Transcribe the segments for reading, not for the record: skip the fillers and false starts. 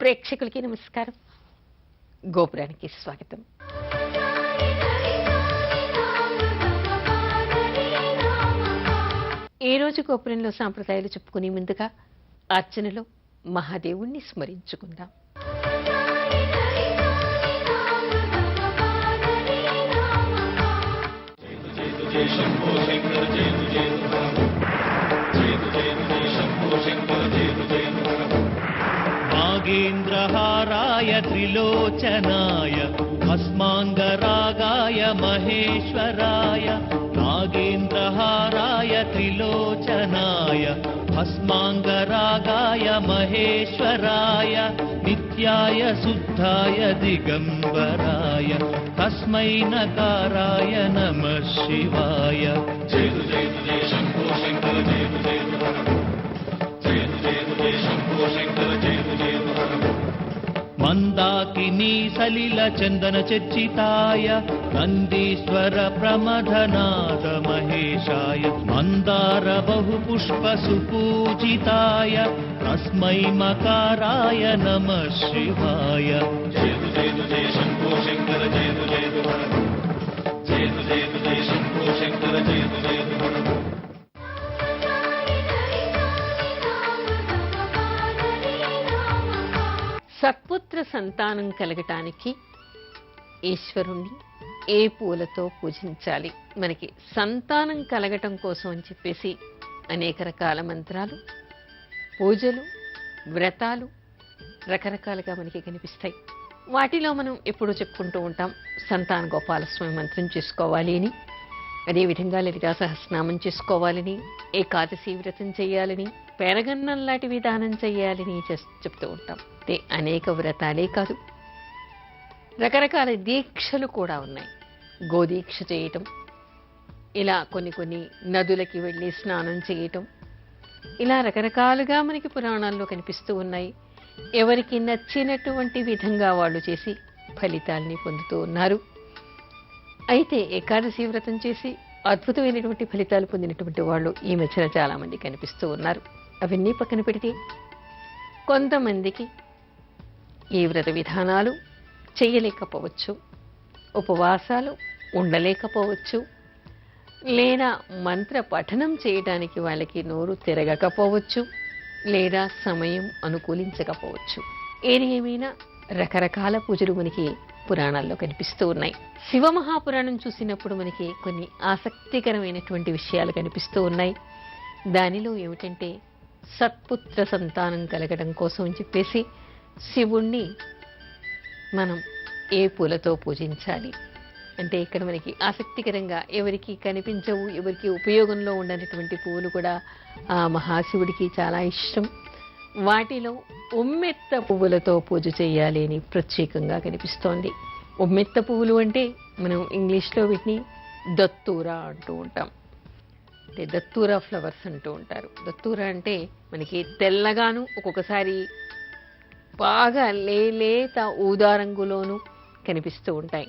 ప్రేక్షకులకి నమస్కారం. గోపురానికి స్వాగతం. ఈ రోజు గోపురంలో సాంప్రదాయాలు చెప్పుకునే ముందుగా అర్చనలో మహాదేవుణ్ణి స్మరించుకుందాం. నాగేంద్రహారాయ త్రిలోచనాయ భస్మాంగరాగాయ మహేశ్వరాయ నాగేంద్రహారాయ త్రిలోచనాయ భస్మాంగరాగాయ మహేశ్వరాయ నిత్యాయ శుద్ధాయ దిగంబరాయ తస్మై నకారాయ నమః శివాయ. జయ జయ జయ శంభో శంకర జయ జయ మందాకినీ సలిల చందన చర్చితాయ నందీశ్వర ప్రమథనాద మహేశాయ మందార బహు పుష్ప సుపూజితాయ తస్మై మకారాయ నమః శివాయ. జయ జయ జయ శంభో శంకర జయ జయ జయ జయ జయ శంభో శంకర జయ జయ. సత్పుత్ర సంతానం కలగటానికి ఈశ్వరుణ్ణి ఏ పూలతో పూజించాలి? మనకి సంతానం కలగటం కోసం అని చెప్పేసి అనేక రకాల మంత్రాలు, పూజలు, వ్రతాలు రకరకాలుగా మనకి కనిపిస్తాయి. వాటిలో మనం ఎప్పుడూ చెప్పుకుంటూ ఉంటాం సంతాన గోపాలస్వామి మంత్రం చేసుకోవాలి అని, అదేవిధంగా లలితా సహస్రనామం చేసుకోవాలని, ఏకాదశి వ్రతం చేయాలని, పెరగన్నం లాంటి విధానం చేయాలని చెప్తూ ఉంటాం. అనేక వ్రతాలే కాదు, రకరకాల దీక్షలు కూడా ఉన్నాయి. గోదీక్ష చేయటం, ఇలా కొన్ని నదులకి వెళ్ళి స్నానం చేయటం, ఇలా రకరకాలుగా మనకి పురాణాల్లో కనిపిస్తూ ఉన్నాయి. ఎవరికి నచ్చినటువంటి విధంగా వాళ్ళు చేసి ఫలితాల్ని పొందుతూ ఉన్నారు. అయితే ఏకాదశి వ్రతం చేసి అద్భుతమైనటువంటి ఫలితాలు పొందినటువంటి వాళ్ళు ఈ మధ్యన చాలా మంది కనిపిస్తూ ఉన్నారు. అవన్నీ పక్కన పెడితే కొంతమందికి ఈ వ్రత విధానాలు చేయలేకపోవచ్చు, ఉపవాసాలు ఉండలేకపోవచ్చు, లేదా మంత్ర పఠనం చేయడానికి వాళ్ళకి నోరు తిరగకపోవచ్చు, లేదా సమయం అనుకూలించకపోవచ్చు. ఏది ఏమైనా రకరకాల పూజలు మనకి పురాణాల్లో కనిపిస్తూ ఉన్నాయి. శివమహాపురాణం చూసినప్పుడు మనకి కొన్ని ఆసక్తికరమైనటువంటి విషయాలు కనిపిస్తూ ఉన్నాయి. దానిలో ఏమిటంటే సత్పుత్ర సంతానం కలగడం కోసం అని చెప్పేసి శివుణ్ణి మనం ఏ పూలతో పూజించాలి అంటే, ఇక్కడ మనకి ఆసక్తికరంగా ఎవరికి కనిపించవు, ఎవరికి ఉపయోగంలో ఉండనటువంటి పువ్వులు కూడా ఆ మహాశివుడికి చాలా ఇష్టం. వాటిలో ఉమ్మెత్త పువ్వులతో పూజ చేయాలి అని ప్రత్యేకంగా కనిపిస్తోంది. ఉమ్మెత్త పువ్వులు అంటే మనం ఇంగ్లీష్లో వీటిని దత్తూరా అంటూ ఉంటాం. అంటే దత్తూరా ఫ్లవర్స్ అంటూ ఉంటారు. దత్తూరా అంటే మనకి తెల్లగాను, ఒక్కొక్కసారి బాగా లేత ఊదా రంగులోనూ కనిపిస్తూ ఉంటాయి.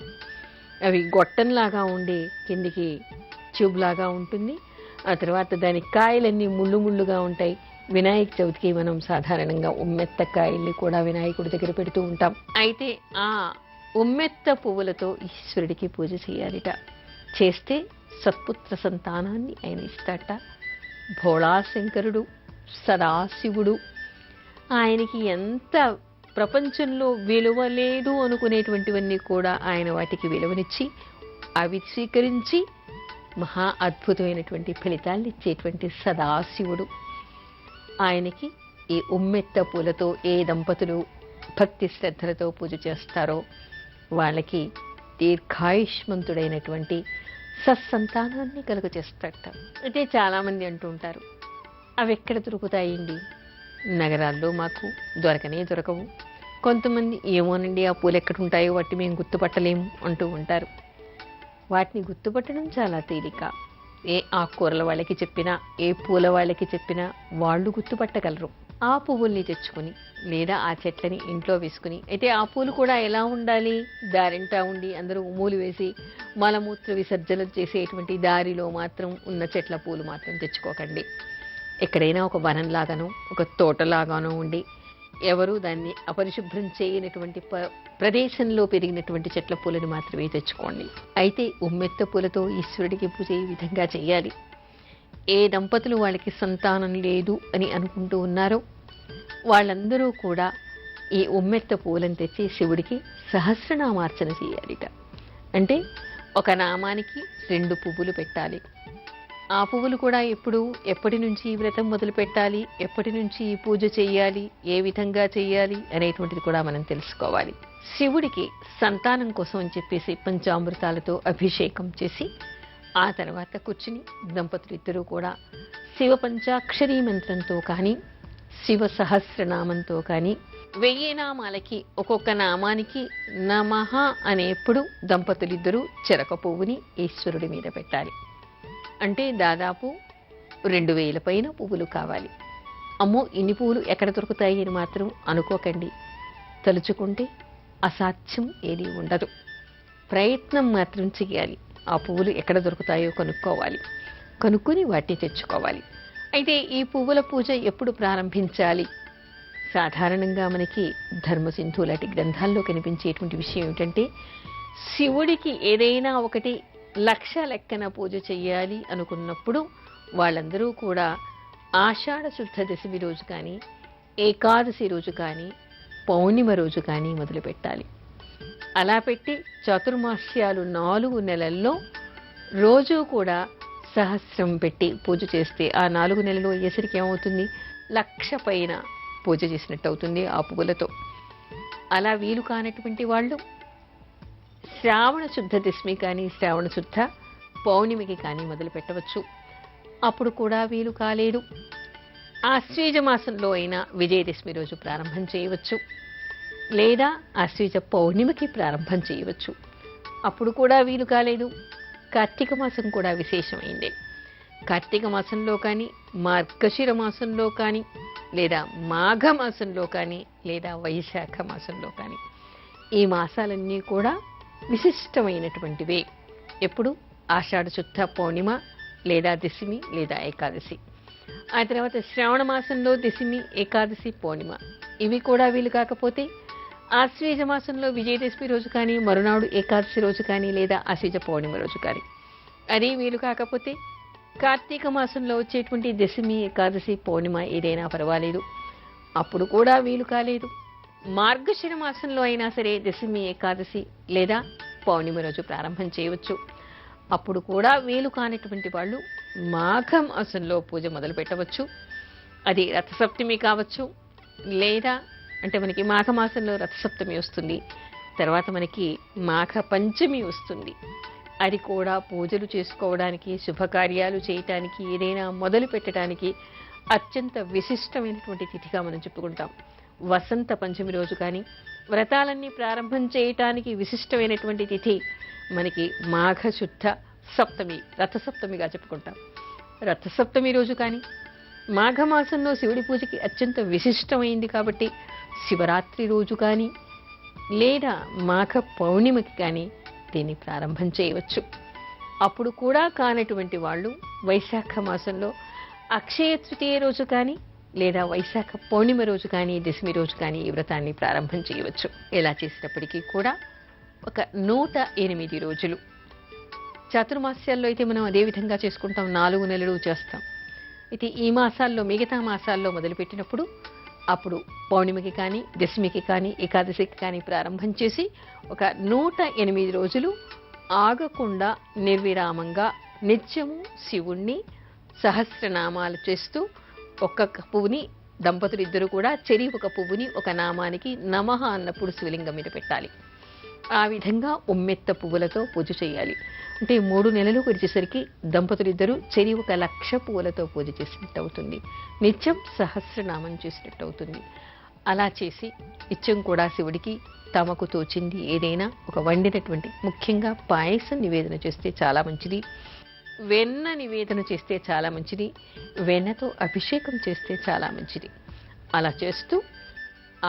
అవి గొట్టంలాగా ఉండి కిందికి ట్యూబ్ లాగా ఉంటుంది. ఆ తర్వాత దాని కాయలన్నీ ముళ్ళుగా ఉంటాయి. వినాయక చవితికి మనం సాధారణంగా ఉమ్మెత్త కాయల్ని కూడా వినాయకుడి దగ్గర పెడుతూ ఉంటాం. అయితే ఆ ఉమ్మెత్త పువ్వులతో ఈశ్వరుడికి పూజ చేయాలిట. చేస్తే సత్పుత్ర సంతానాన్ని ఆయన ఇస్తాట. భోళాశంకరుడు, సదాశివుడు, ఆయనకి ఎంత ప్రపంచంలో విలువ లేదు అనుకునేటువంటివన్నీ కూడా ఆయన వాటికి విలువనిచ్చి అవి స్వీకరించి మహా అద్భుతమైనటువంటి ఫలితాలను ఇచ్చేటువంటి సదాశివుడు. ఆయనకి ఈ ఉమ్మెత్త పూలతో ఏ దంపతులు భక్తి శ్రద్ధలతో పూజ చేస్తారో వాళ్ళకి దీర్ఘాయుష్మంతుడైనటువంటి సత్సంతానాన్ని కలుగజేస్తాడట. అయితే చాలామంది అంటూ ఉంటారు, అవి ఎక్కడ దొరుకుతాయండి? నగరాల్లో మాకు దొరకవు. కొంతమంది ఏమోనండి ఆ పూలు ఎక్కడ ఉంటాయో వాటిని మేము గుర్తుపట్టలేము అంటూ ఉంటారు. వాటిని గుర్తుపట్టడం చాలా తేలిక. ఏ ఆకుకూరల వాళ్ళకి చెప్పినా, ఏ పూల వాళ్ళకి చెప్పినా వాళ్ళు గుర్తుపట్టగలరు. ఆ పువ్వుల్ని తెచ్చుకుని లేదా ఆ చెట్లని ఇంట్లో వేసుకుని, అయితే ఆ పూలు కూడా ఎలా ఉండాలి? దారింటా ఉండి అందరూ ఉమ్ములు వేసి మలమూత్ర విసర్జనలు చేసేటువంటి దారిలో మాత్రం ఉన్న చెట్ల పూలు మాత్రం తెచ్చుకోకండి. ఎక్కడైనా ఒక వనంలాగానో ఒక తోటలాగానో ఉండి ఎవరు దాన్ని అపరిశుభ్రం చేయనటువంటి ప్రదేశంలో పెరిగినటువంటి చెట్ల పూలను మాత్రమే తెచ్చుకోండి. అయితే ఉమ్మెత్త పూలతో ఈశ్వరుడికి పూజ ఈ విధంగా చేయాలి. ఏ దంపతులు వాళ్ళకి సంతానం లేదు అని అనుకుంటూ ఉన్నారో వాళ్ళందరూ కూడా ఈ ఉమ్మెత్త పూలను తెచ్చి శివుడికి సహస్రనామార్చన చేయాలిట. అంటే ఒక నామానికి 2 పువ్వులు పెట్టాలి. ఆ పువ్వులు కూడా ఎప్పటి నుంచి ఈ వ్రతం మొదలు పెట్టాలి, ఎప్పటి నుంచి ఈ పూజ చేయాలి, ఏ విధంగా చేయాలి అనేటువంటిది కూడా మనం తెలుసుకోవాలి. శివుడికి సంతానం కోసం అని చెప్పేసి పంచామృతాలతో అభిషేకం చేసి ఆ తర్వాత కూర్చుని దంపతులిద్దరూ కూడా శివ పంచాక్షరీ మంత్రంతో కానీ శివ సహస్రనామంతో కానీ 1000 నామాలకి ఒక్కొక్క నామానికి నమః అనేప్పుడు దంపతులిద్దరూ చెరక పువ్వుని ఈశ్వరుడి మీద పెట్టాలి. అంటే దాదాపు 2000 పైన పువ్వులు కావాలి. అమ్మో ఇన్ని పువ్వులు ఎక్కడ దొరుకుతాయి అని మాత్రం అనుకోకండి. తలుచుకుంటే అసాధ్యం ఏదీ ఉండదు. ప్రయత్నం మాత్రం చేయాలి. ఆ పువ్వులు ఎక్కడ దొరుకుతాయో కనుక్కొని వాటిని తెచ్చుకోవాలి. అయితే ఈ పువ్వుల పూజ ఎప్పుడు ప్రారంభించాలి? సాధారణంగా మనకి ధర్మసింధు లాంటి గ్రంథాల్లో కనిపించేటువంటి విషయం ఏమిటంటే శివుడికి ఏదైనా ఒకటి లక్ష లెక్కన పూజ చెయ్యాలి అనుకున్నప్పుడు వాళ్ళందరూ కూడా ఆషాఢ శుద్ధ దశమి రోజు కానీ, ఏకాదశి రోజు కానీ, పౌర్ణిమ రోజు కానీ మొదలు పెట్టాలి. అలా పెట్టి చతుర్మాస్యాలు 4 నెలల్లో రోజు కూడా సహస్రం పెట్టి పూజ చేస్తే ఆ 4 నెలలు అయ్యేసరికి ఏమవుతుంది? 1,00,000 పైన పూజ చేసినట్టు అవుతుంది ఆ పువ్వులతో. అలా వీలు కానటువంటి వాళ్ళు శ్రావణ శుద్ధ దశమి కానీ, శ్రావణ శుద్ధ పౌర్ణమికి కానీ మొదలు పెట్టవచ్చు. అప్పుడు కూడా వీలు కాలేదు, ఆశ్వీజ మాసంలో అయినా విజయదశమి రోజు ప్రారంభం చేయవచ్చు, లేదా ఆశ్వీజ పౌర్ణిమకి ప్రారంభం చేయవచ్చు. అప్పుడు కూడా వీలు కాలేదు, కార్తీక మాసం కూడా విశేషమైందే. కార్తీక మాసంలో కానీ, మార్గశిర మాసంలో కానీ, లేదా మాఘ మాసంలో కానీ, లేదా వైశాఖ మాసంలో కానీ, ఈ మాసాలన్నీ కూడా విశిష్టమైనటువంటివే. ఎప్పుడు? ఆషాఢ శుద్ధ పౌర్ణిమ లేదా దశమి లేదా ఏకాదశి. ఆ తర్వాత శ్రావణ మాసంలో దశమి, ఏకాదశి, పౌర్ణిమ. ఇవి కూడా వీలు కాకపోతే ఆశ్వీజ మాసంలో విజయదశమి రోజు కానీ, మరునాడు ఏకాదశి రోజు కానీ, లేదా ఆశ్వీజ పౌర్ణిమ రోజు కానీ. అది వీలు కాకపోతే కార్తీక మాసంలో వచ్చేటువంటి దశమి, ఏకాదశి, పౌర్ణిమ ఏదైనా పర్వాలేదు. అప్పుడు కూడా వీలు కాలేదు, మార్గశిర మాసంలో అయినా సరే దశమి, ఏకాదశి లేదా పౌర్ణిమ రోజు ప్రారంభం చేయవచ్చు. అప్పుడు కూడా వీలు కానటువంటి వాళ్ళు మాఘ మాసంలో పూజ మొదలు పెట్టవచ్చు. అది రథసప్తమి కావచ్చు, లేదా అంటే మనకి మాఘమాసంలో రథసప్తమి వస్తుంది, తర్వాత మనకి మాఘ పంచమి వస్తుంది. అది కూడా పూజలు చేసుకోవడానికి, శుభకార్యాలు చేయటానికి, ఏదైనా మొదలు పెట్టడానికి అత్యంత విశిష్టమైనటువంటి తిథిగా మనం చెప్పుకుంటాం. వసంత పంచమి రోజు కానీ, వ్రతాలన్నీ ప్రారంభం చేయటానికి విశిష్టమైనటువంటి తిథి మనకి మాఘ శుద్ధ సప్తమి, రథసప్తమిగా చెప్పుకుంటాం. రథసప్తమి రోజు కానీ, మాఘమాసంలో శివుడి పూజకి అత్యంత విశిష్టమైంది కాబట్టి శివరాత్రి రోజు కానీ, లేదా మాఘ పౌర్ణిమకి కానీ దీన్ని ప్రారంభం చేయవచ్చు. అప్పుడు కూడా కానటువంటి వాళ్ళు వైశాఖ మాసంలో అక్షయ తృతీయ రోజు కానీ, లేదా వైశాఖ పౌర్ణిమ రోజు కానీ, దశమి రోజు కానీ ఈ వ్రతాన్ని ప్రారంభం చేయవచ్చు. ఇలా చేసినప్పటికీ కూడా ఒక 108 రోజులు. చాతుర్మాస్యాల్లో అయితే మనం అదే విధంగా చేసుకుంటాం, 4 నెలలు చేస్తాం. అయితే ఈ మాసాల్లో, మిగతా మాసాల్లో మొదలుపెట్టినప్పుడు అప్పుడు పౌర్ణిమకి కానీ, దశమికి కానీ, ఏకాదశికి కానీ ప్రారంభం చేసి ఒక 108 రోజులు ఆగకుండా నిర్విరామంగా నిత్యము శివుణ్ణి సహస్రనామాలు చేస్తూ ఒక్కొక్క పువ్వుని దంపతులిద్దరూ కూడా చెరి ఒక పువ్వుని ఒక నామానికి నమః అన్నప్పుడు శివలింగం మీద పెట్టాలి. ఆ విధంగా ఉమ్మెత్త పువ్వులతో పూజ చేయాలి. అంటే 3 నెలలు గడిచేసరికి దంపతులిద్దరూ చెరి 1,00,000 పువ్వులతో పూజ చేసినట్టు అవుతుంది. నిత్యం సహస్రనామం చేసినట్టు అవుతుంది. అలా చేసి నిత్యం కూడా శివుడికి తమకు తోచింది ఏదైనా ఒక వండినటువంటి, ముఖ్యంగా పాయసం నివేదన చేస్తే చాలా మంచిది, వెన్న నివేదన చేస్తే చాలా మంచిది, వెన్నతో అభిషేకం చేస్తే చాలా మంచిది. అలా చేస్తూ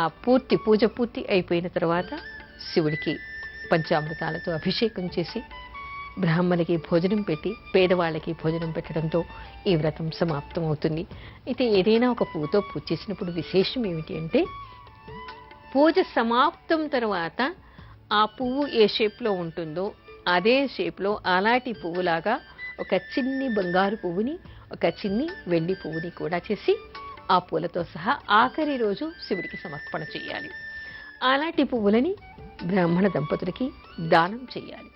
ఆ పూజ పూర్తి అయిపోయిన తర్వాత శివుడికి పంచామృతాలతో అభిషేకం చేసి బ్రాహ్మణులకి భోజనం పెట్టి పేదవాళ్ళకి భోజనం పెట్టడంతో ఈ వ్రతం సమాప్తం అవుతుంది. అయితే ఏదైనా ఒక పువ్వుతో పూజ చేసినప్పుడు విశేషం ఏమిటి అంటే పూజ సమాప్తం తర్వాత ఆ పువ్వు ఏ షేప్లో ఉంటుందో అదే షేప్లో అలాంటి పువ్వులాగా ఒక చిన్ని బంగారు పువ్వుని, ఒక చిన్ని వెండి పువ్వుని కూడా చేసి ఆ పూలతో సహా ఆఖరి రోజు శివుడికి సమర్పణ చేయాలి. అలాంటి పువ్వులని బ్రాహ్మణ దంపతులకి దానం చేయాలి.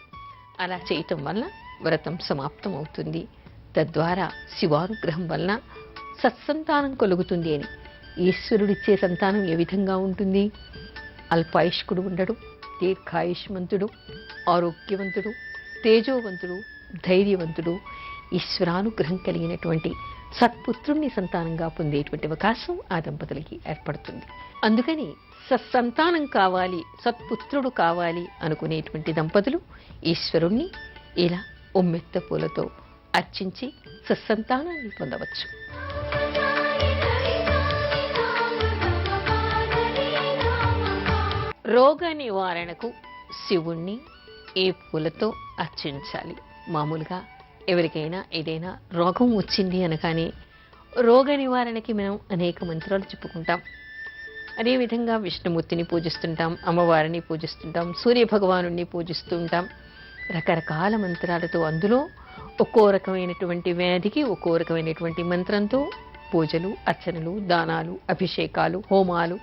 అలా చేయటం వల్ల వ్రతం సమాప్తం అవుతుంది. తద్వారా శివానుగ్రహం వలన సత్సంతానం కలుగుతుంది అని. ఈశ్వరుడిచ్చే సంతానం ఏ విధంగా ఉంటుంది? అల్పాయుష్కుడు ఉండడు, దీర్ఘాయుష్మంతుడు, ఆరోగ్యవంతుడు, తేజోవంతుడు, ధైర్యవంతుడు, ఈశ్వరానుగ్రహం కలిగినటువంటి సత్పుత్రుణ్ణి సంతానంగా పొందేటువంటి అవకాశం ఆ దంపతులకి ఏర్పడుతుంది. అందుకని సత్సంతానం కావాలి, సత్పుత్రుడు కావాలి అనుకునేటువంటి దంపతులు ఈశ్వరుణ్ణి ఇలా ఉమ్మెత్త పూలతో అర్చించి సత్సంతానాన్ని పొందవచ్చు. రోగ నివారణకు శివుణ్ణి ఏ పూలతో అర్చించాలి? మామూలుగా ఎవరికైనా ఏదైనా రోగం వచ్చింది అనగానే రోగ నివారణకి మనం అనేక మంత్రాలు చెప్పుకుంటాం. అదేవిధంగా విష్ణుమూర్తిని పూజిస్తుంటాం, అమ్మవారిని పూజిస్తుంటాం, సూర్యభగవానుణ్ణి పూజిస్తూ ఉంటాం. రకరకాల మంత్రాలతో అందులో ఒక్కో రకమైనటువంటి వ్యాధికి ఒక్కో రకమైనటువంటి మంత్రంతో పూజలు, అర్చనలు, దానాలు, అభిషేకాలు, హోమాలు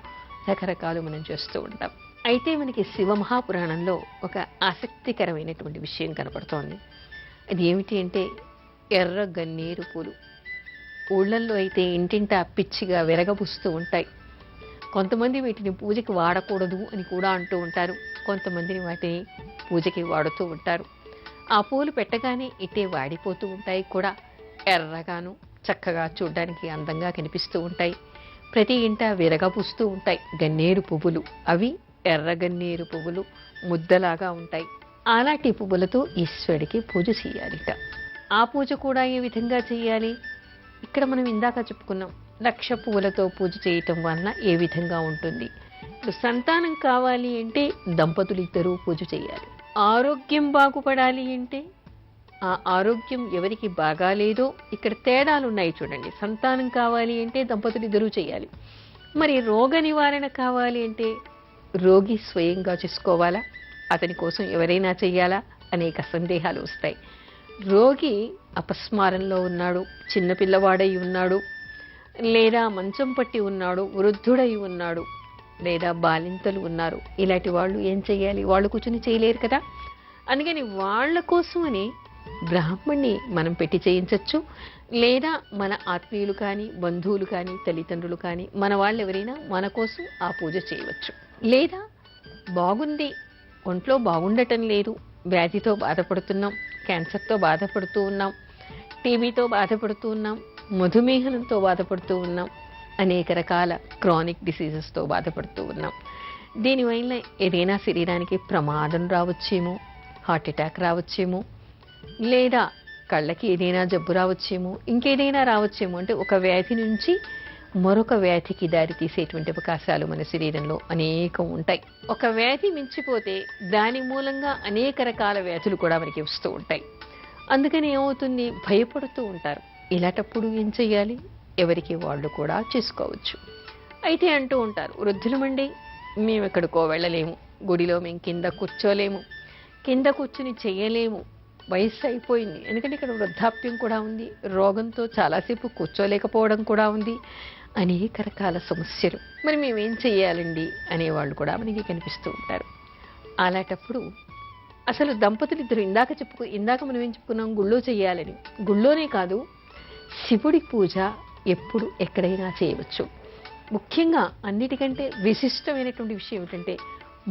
రకరకాలు మనం చేస్తూ ఉంటాం. అయితే మనకి శివ మహాపురాణంలో ఒక ఆసక్తికరమైనటువంటి విషయం కనపడుతోంది. అది ఏమిటి అంటే ఎర్ర గన్నేరు పూలు. ఊళ్ళల్లో అయితే ఇంటింటా పిచ్చిగా విరగబుస్తూ ఉంటాయి. కొంతమంది వీటిని పూజకి వాడకూడదు అని కూడా అంటూ ఉంటారు. కొంతమందిని వాటిని పూజకి వాడుతూ ఉంటారు. ఆ పూలు పెట్టగానే ఇట్టే వాడిపోతూ ఉంటాయి కూడా. ఎర్రగాను చక్కగా చూడ్డానికి అందంగా కనిపిస్తూ ఉంటాయి. ప్రతి ఇంట విరగబుస్తూ ఉంటాయి గన్నేరు పువ్వులు. అవి ఎర్ర గన్నేరు పువ్వులు ముద్దలాగా ఉంటాయి. అలాంటి పువ్వులతో ఈశ్వరుడికి పూజ చేయాలిట. ఆ పూజ కూడా ఏ విధంగా చేయాలి? ఇక్కడ మనం ఇందాక చెప్పుకున్నాం, లక్ష పువ్వులతో పూజ చేయటం వలన ఏ విధంగా ఉంటుంది. ఇప్పుడు సంతానం కావాలి అంటే దంపతులు ఇద్దరూ పూజ చేయాలి. ఆరోగ్యం బాగుపడాలి అంటే ఆ ఆరోగ్యం ఎవరికి బాగాలేదో ఇక్కడ తేడాలు ఉన్నాయి చూడండి. సంతానం కావాలి అంటే దంపతులు ఇద్దరూ చేయాలి. మరి రోగ నివారణ కావాలి అంటే రోగి స్వయంగా చేసుకోవాలా, అతని కోసం ఎవరైనా చెయ్యాలా అనేక సందేహాలు వస్తాయి. రోగి అపస్మారంలో ఉన్నాడు, చిన్నపిల్లవాడై ఉన్నాడు, లేదా మంచం పట్టి ఉన్నాడు, వృద్ధుడై ఉన్నాడు, లేదా బాలింతలు ఉన్నారు. ఇలాంటి వాళ్ళు ఏం చెయ్యాలి? వాళ్ళు కూర్చొని చేయలేరు కదా. అందుకని వాళ్ళ కోసమని బ్రాహ్మణ్ణి మనం పెట్టి చేయించవచ్చు. లేదా మన ఆత్మీయులు కానీ, బంధువులు కానీ, తల్లిదండ్రులు కానీ, మన వాళ్ళు ఎవరైనా మన కోసం ఆ పూజ చేయవచ్చు. లేదా బాగుంది, ఒంట్లో బాగుండటం లేదు, వ్యాధితో బాధపడుతున్నాం, క్యాన్సర్తో బాధపడుతూ ఉన్నాం, టీబీతో బాధపడుతూ ఉన్నాం, మధుమేహంతో బాధపడుతూ ఉన్నాం, అనేక రకాల క్రానిక్ డిసీజెస్తో బాధపడుతూ ఉన్నాం. దీనివల్ల ఏదైనా శరీరానికి ప్రమాదం రావచ్చేమో, హార్ట్ అటాక్ రావచ్చేమో, లేదా కళ్ళకి ఏదైనా జబ్బు రావచ్చేమో, ఇంకేదైనా రావచ్చేమో. అంటే ఒక వ్యాధి నుంచి మరొక వ్యాధికి దారి తీసేటువంటి అవకాశాలు మన శరీరంలో అనేకం ఉంటాయి. ఒక వ్యాధి మించిపోతే దాని మూలంగా అనేక రకాల వ్యాధులు కూడా మనకి వస్తూ ఉంటాయి. అందుకని ఏమవుతుంది? భయపడుతూ ఉంటారు. ఇలాంటప్పుడు ఏం చెయ్యాలి? ఎవరికి వాళ్ళు కూడా చేసుకోవచ్చు. అయితే అంటూ ఉంటారు, వృద్ధులమండి, మేము ఎక్కడికో వెళ్ళలేము, గుడిలో మేము కింద కూర్చోలేము, కింద కూర్చుని చెయ్యలేము, వయస్సు అయిపోయింది, ఎందుకంటే ఇక్కడ వృద్ధాప్యం కూడా ఉంది, రోగంతో చాలాసేపు కూర్చోలేకపోవడం కూడా ఉంది, అనేక రకాల సమస్యలు, మరి మేమేం చెయ్యాలండి అనేవాళ్ళు కూడా మనకి కనిపిస్తూ ఉంటారు. అలాంటప్పుడు అసలు దంపతులు ఇద్దరు ఇందాక మనం ఏం చెప్పుకున్నాం? గుళ్ళో చెయ్యాలని. గుళ్ళోనే కాదు, శివుడి పూజ ఎప్పుడు ఎక్కడైనా చేయవచ్చు. ముఖ్యంగా అన్నిటికంటే విశిష్టమైనటువంటి విషయం ఏమిటంటే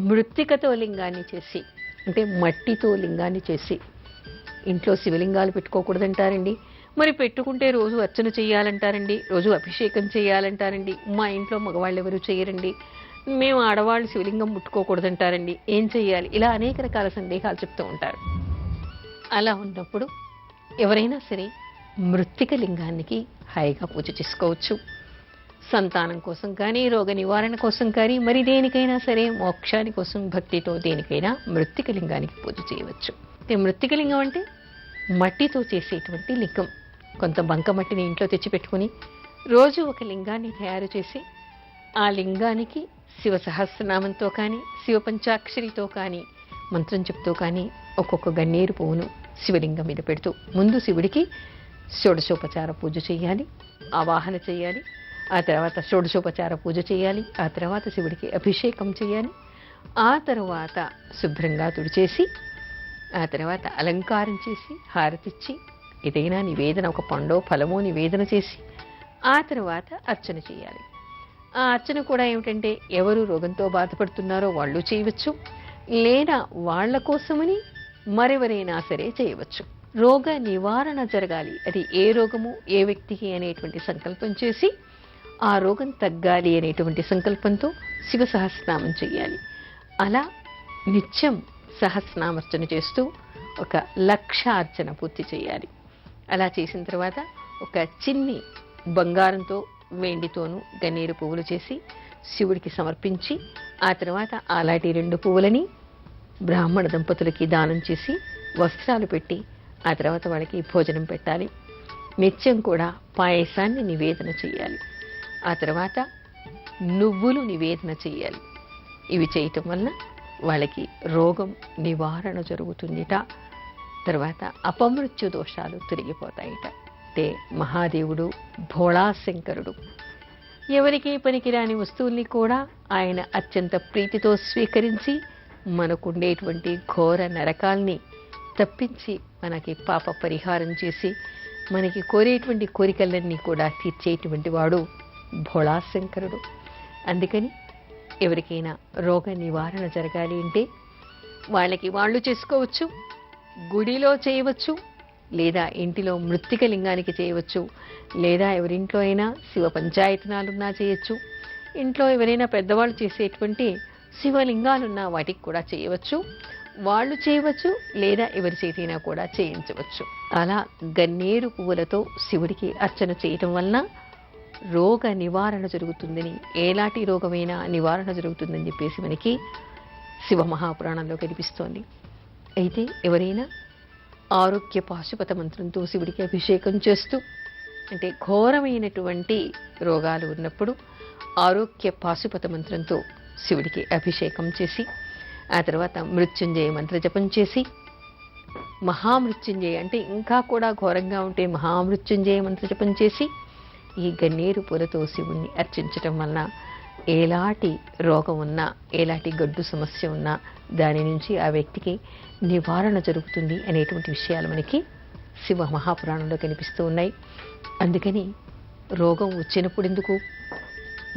మృత్తికతో లింగాన్ని చేసి, అంటే మట్టితో లింగాన్ని చేసి. ఇంట్లో శివలింగాలు పెట్టుకోకూడదంటారండి. మరి పెట్టుకుంటే రోజు అర్చన చేయాలంటారండి, రోజు అభిషేకం చేయాలంటారండి. మా ఇంట్లో మగవాళ్ళు ఎవరు చేయరండి, మేము ఆడవాళ్ళు శివలింగం ముట్టుకోకూడదంటారండి, ఏం చెయ్యాలి? ఇలా అనేక రకాల సందేహాలు చెప్తూ ఉంటారు. అలా ఉన్నప్పుడు ఎవరైనా సరే మృత్తిక లింగానికి హాయిగా పూజ చేసుకోవచ్చు. సంతానం కోసం కానీ, రోగ నివారణ కోసం కానీ, మరి దేనికైనా సరే మోక్షాని కోసం భక్తితో దేనికైనా మృత్తిక లింగానికి పూజ చేయవచ్చు. మృత్తిక లింగం అంటే మట్టితో చేసేటువంటి లింగం. కొంత బంకమట్టిని ఇంట్లో తెచ్చిపెట్టుకుని రోజు ఒక లింగాన్ని తయారు చేసి ఆ లింగానికి శివ సహస్రనామంతో కానీ శివ పంచాక్షరితో కానీ మంత్రం చెప్తూ కానీ ఒక్కొక్క గన్నేరు పువ్వును శివలింగం మీద పెడుతూ ముందు శివుడికి షోడశోపచార పూజ చేయాలి, ఆవాహన చేయాలి, ఆ తర్వాత షోడశోపచార పూజ చేయాలి, ఆ తర్వాత శివుడికి అభిషేకం చేయాలి, ఆ తర్వాత శుభ్రంగా తుడిచేసి ఆ తర్వాత అలంకారం చేసి హారతిచ్చి ఏదైనా నివేదన ఒక పండో ఫలమో నివేదన చేసి ఆ తర్వాత అర్చన చేయాలి. ఆ అర్చన కూడా ఏమిటంటే ఎవరు రోగంతో బాధపడుతున్నారో వాళ్ళు చేయవచ్చు, లేదా వాళ్ళ కోసమని మరెవరైనా సరే చేయవచ్చు. రోగ నివారణ జరగాలి, అది ఏ రోగము ఏ వ్యక్తికి అనేటువంటి సంకల్పం చేసి ఆ రోగం తగ్గాలి అనేటువంటి సంకల్పంతో శివ సహస్రనామం చేయాలి. అలా నిత్యం సహస్రనామర్చన చేస్తూ 1,00,000 అర్చన పూర్తి చేయాలి. అలా చేసిన తర్వాత ఒక చిన్ని బంగారంతో వెండితోనూ గన్నేరు పువ్వులు చేసి శివుడికి సమర్పించి ఆ తర్వాత అలాంటి 2 పువ్వులని బ్రాహ్మణ దంపతులకి దానం చేసి వస్త్రాలు పెట్టి ఆ తర్వాత వాళ్ళకి భోజనం పెట్టాలి. నిత్యం కూడా పాయసాన్ని నివేదన చేయాలి. ఆ తర్వాత నువ్వులు నివేదన చేయాలి. ఇవి చేయటం వల్ల వాళ్ళకి రోగం నివారణ జరుగుతుందిట. తర్వాత అపమృత్యు దోషాలు తిరిగిపోతాయిట. అంటే మహాదేవుడు భోళాశంకరుడు ఎవరికి పనికిరాని వస్తువుల్ని కూడా ఆయన అత్యంత ప్రీతితో స్వీకరించి మనకుండేటువంటి ఘోర నరకాల్ని తప్పించి మనకి పాప పరిహారం చేసి మనకి కోరేటువంటి కోరికలన్నీ కూడా తీర్చేటువంటి వాడు భోళాశంకరుడు. అందుకని ఎవరికైనా రోగ నివారణ జరగాలి అంటే వాళ్ళకి వాళ్ళు చేసుకోవచ్చు, గుడిలో చేయవచ్చు, లేదా ఇంటిలో మృత్తిక లింగానికి చేయవచ్చు, లేదా ఎవరింట్లో అయినా శివ పంచాయతనాలున్నా చేయొచ్చు, ఇంట్లో ఎవరైనా పెద్దవాళ్ళు చేసేటువంటి శివలింగాలున్నా వాటికి కూడా చేయవచ్చు, వాళ్ళు చేయవచ్చు, లేదా ఎవరి చేతినా కూడా చేయించవచ్చు. అలా గన్నేరు పువ్వులతో శివుడికి అర్చన చేయటం వలన రోగ నివారణ జరుగుతుందని, ఏలాంటి రోగమైనా నివారణ జరుగుతుందని చెప్పేసి మనకి శివ మహాపురాణంలో కనిపిస్తోంది. అయితే ఎవరైనా ఆరోగ్య పాశుపత మంత్రంతో శివుడికి అభిషేకం చేస్తూ, అంటే ఘోరమైనటువంటి రోగాలు ఉన్నప్పుడు ఆరోగ్య పాశుపత మంత్రంతో శివుడికి అభిషేకం చేసి ఆ తర్వాత మృత్యుంజయ మంత్ర జపం చేసి మహామృత్యుంజయ అంటే ఇంకా కూడా ఘోరంగా ఉంటే మహామృత్యుంజయ మంత్ర జపం చేసి ఈ గన్నేరు పూలతో శివుణ్ణి అర్చించటం వలన ఎలాంటి రోగం ఉన్నా ఎలాంటి గడ్డు సమస్య ఉన్నా దాని నుంచి ఆ వ్యక్తికి నివారణ జరుగుతుంది అనేటువంటి విషయాలు మనకి శివ మహాపురాణంలో కనిపిస్తూ ఉన్నాయి. అందుకని రోగం వచ్చినప్పుడు ఎందుకు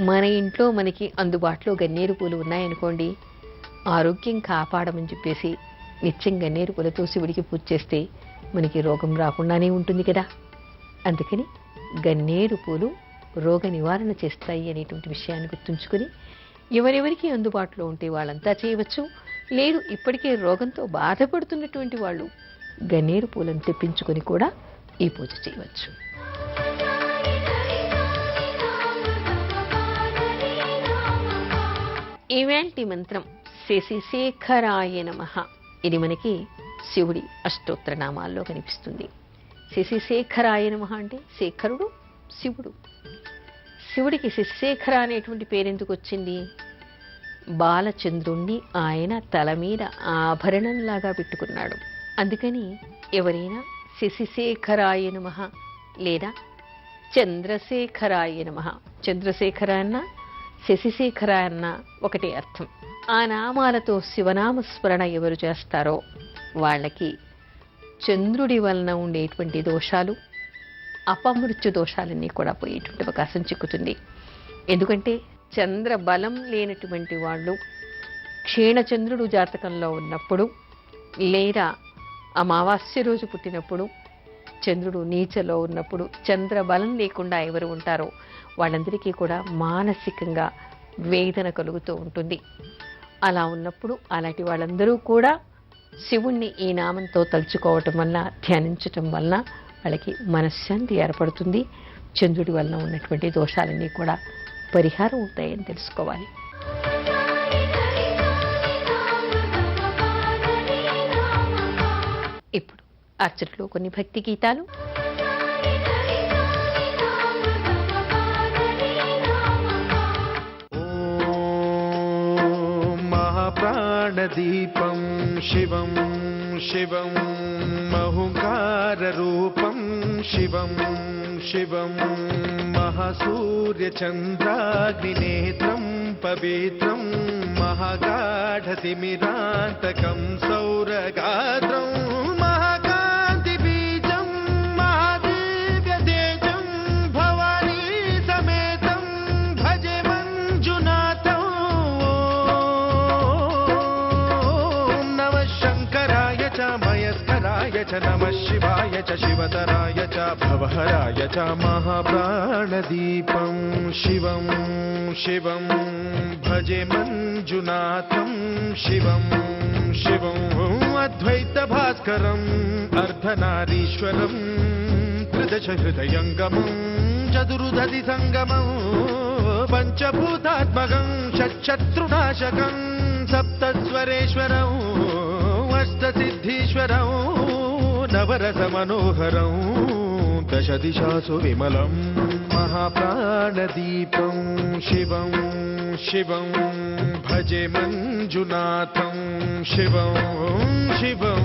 మన ఇంట్లో మనకి అందుబాటులో గన్నేరు పూలు ఉన్నాయనుకోండి, ఆరోగ్యం కాపాడమని చెప్పేసి నిత్యం గన్నేరు పూలతో శివుడికి పూజ చేస్తే మనకి రోగం రాకుండానే ఉంటుంది కదా. అందుకని గన్నేరు పూలు రోగ నివారణ చేస్తాయి అనేటువంటి విషయాన్ని గుర్తుంచుకొని ఎవరెవరికి అందుబాటులో ఉంటే వాళ్ళంతా చేయవచ్చు. లేదు ఇప్పటికే రోగంతో బాధపడుతున్నటువంటి వాళ్ళు గన్నేరు పూలను తెప్పించుకొని కూడా ఈ పూజ చేయవచ్చు. ఇవాల్టి మంత్రం శశిశేఖరాయ నమః. ఇది మనకి శివుడి అష్టోత్తర నామాల్లో కనిపిస్తుంది. శశిశేఖరాయ నమః అంటే శేఖరుడు శివుడు. శివుడికి శశిశేఖర అనేటువంటి పేరెందుకు వచ్చింది? బాలచంద్రుణ్ణి ఆయన తల మీద ఆభరణంలాగా పెట్టుకున్నాడు. అందుకని ఎవరైనా శశిశేఖరాయ నమః లేదా చంద్రశేఖరాయ నమః, చంద్రశేఖర అన్న శశిశేఖర అన్న ఒకటే అర్థం. ఆ నామాలతో శివనామ స్మరణ ఎవరు చేస్తారో వాళ్ళకి చంద్రుడి వలన ఉండేటువంటి దోషాలు, అపమృత్యు దోషాలన్నీ కూడా పోయేటువంటి అవకాశం చిక్కుతుంది. ఎందుకంటే చంద్ర బలం లేనటువంటి వాళ్ళు క్షీణచంద్రుడు జాతకంలో ఉన్నప్పుడు లేదా అమావాస్య రోజు పుట్టినప్పుడు, చంద్రుడు నీచలో ఉన్నప్పుడు, చంద్ర బలం లేకుండా ఎవరు ఉంటారో వాళ్ళందరికీ కూడా మానసికంగా వేదన కలుగుతూ ఉంటుంది. అలా ఉన్నప్పుడు అలాంటి వాళ్ళందరూ కూడా శివుణ్ణి ఈ నామంతో తలుచుకోవటం వల్ల, ధ్యానించటం వల్ల వాళ్ళకి మనశ్శాంతి ఏర్పడుతుంది. చంద్రుడి వలన ఉన్నటువంటి దోషాలన్నీ కూడా పరిహారం అవుతాయని తెలుసుకోవాలి. ఇప్పుడు అర్చనలో కొన్ని భక్తి గీతాలు. ప్రాణదీపం శివం శివం మహుంకారరూపం శివం శివం మహాసూర్యచంద్రాగ్నినేత్రం పవిత్రం మహాగాఢతిమిరాంతకం సౌరగాత్రం మహాకాంతిబీజం మహాదివ్యతేజం భవానీ సమేతం భజే మంజునాథం. ఓం నమః శంకరాయ చ మయస్కరాయ చ నమః శివాయ చ శివతరాయ చ భవహరాయ చ మహాప్రాణదీపం శివం శివం భజే మంజునాథం శివం శివం అద్వైత భాస్కరం అర్ధనారీశ్వరం త్రిదశ హృదయంగమం చతురుదధి సంగమం పంచభూతాత్మకం షట్శత్రునాశకం సప్తస్వరేశ్వరం అష్టసిద్ధీశ్వరం నవరస మనోహరం దశ దిశాసు విమలం మహాప్రాణదీపం శివం శివం భజే మంజునాథం శివం శివం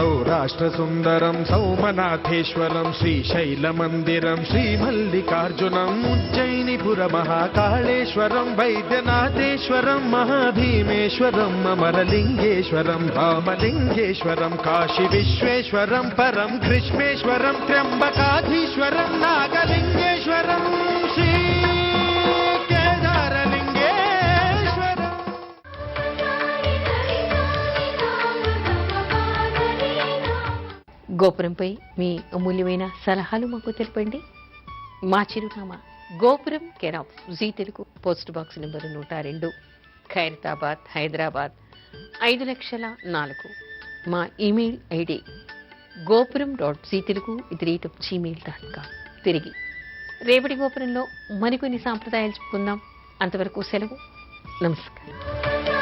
ఔరాష్ట్రసుందరం సౌమనాథేశ్వరం శ్రీశైలమందిరం శ్రీమల్లికార్జునం ఉజ్జయినిపుర మహాకాళేశ్వరం వైద్యనాథేశ్వరం మహాభీమేశ్వరం అమరలింగేశ్వరం రామలింగేశ్వరం కాశీ విశ్వేశ్వరం పరం కృష్ణేశ్వరం త్ర్యంబకాధీశ్వరం నాగలింగేశ్వరం శ్రీ గోపురంపై మీ అమూల్యమైన సలహాలు మాకు తెలపండి. మా చిరునామా Gopuram care of Zee Telugu, post box number 102, Khairatabad, Hyderabad 5,04,000. మా ఇమెయిల్ ఐడి gopuram.ztelugu@gmail.com. తిరిగి రేపటి గోపురంలో మరికొన్ని సాంప్రదాయాలు చెప్పుకుందాం. అంతవరకు సెలవు. నమస్కారం.